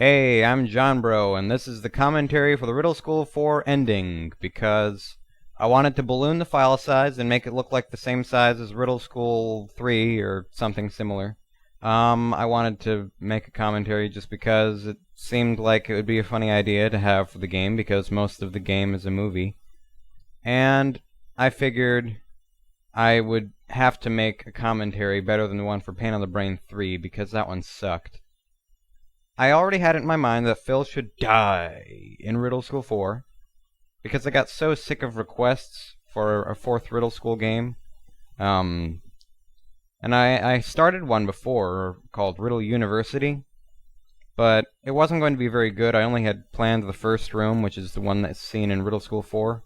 Hey, I'm John Bro, and this is the commentary for the Riddle School 4 ending, because I wanted to balloon the file size and make it look like the same size as Riddle School 3 or something similar. I wanted to make a commentary just because it seemed like it would be a funny idea to have for the game, because most of the game is a movie. And I figured I would have to make a commentary better than the one for Pain on the Brain 3, because that one sucked. I already had it in my mind that Phil should die in Riddle School 4, because I got so sick of requests for a fourth Riddle School game. And I started one before called Riddle University, but it wasn't going to be very good. I only had planned the first room, which is the one that's seen in Riddle School 4.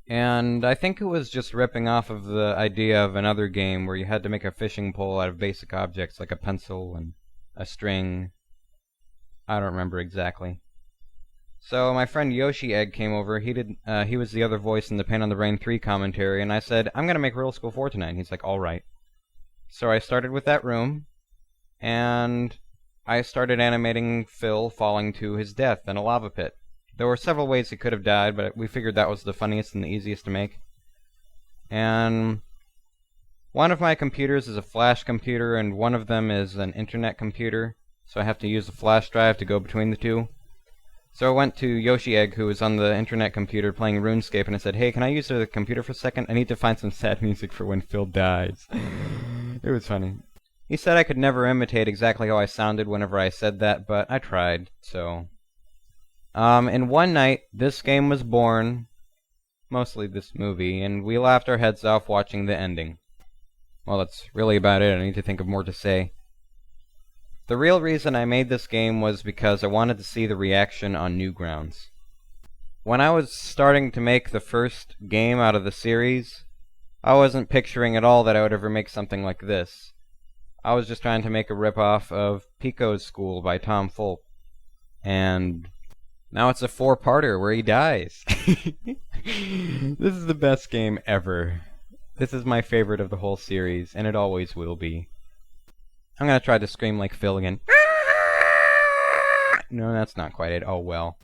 And I think it was just ripping off of the idea of another game where you had to make a fishing pole out of basic objects like a pencil and a string. I don't remember exactly. So my friend Yoshi Egg came over. He was the other voice in the Pain on the Brain 3 commentary, and I said, I'm gonna make Riddle School 4 tonight. And he's like, alright. So I started with that room, and I started animating Phil falling to his death in a lava pit. There were several ways he could have died, but we figured that was the funniest and the easiest to make. And one of my computers is a flash computer, and one of them is an internet computer. So I have to use a flash drive to go between the two. So I went to Yoshi Egg, who was on the internet computer playing RuneScape, and I said, hey, can I use the computer for a second? I need to find some sad music for when Phil dies. It was funny. He said I could never imitate exactly how I sounded whenever I said that, but I tried, so. In one night, this game was born, mostly this movie, and we laughed our heads off watching the ending. Well, that's really about it. I need to think of more to say. The real reason I made this game was because I wanted to see the reaction on Newgrounds. When I was starting to make the first game out of the series, I wasn't picturing at all that I would ever make something like this. I was just trying to make a ripoff of Pico's School by Tom Fulp. And now it's a 4-parter where he dies. This is the best game ever. This is my favorite of the whole series, and it always will be. I'm gonna try to scream like Phil again. No, that's not quite it. Oh well.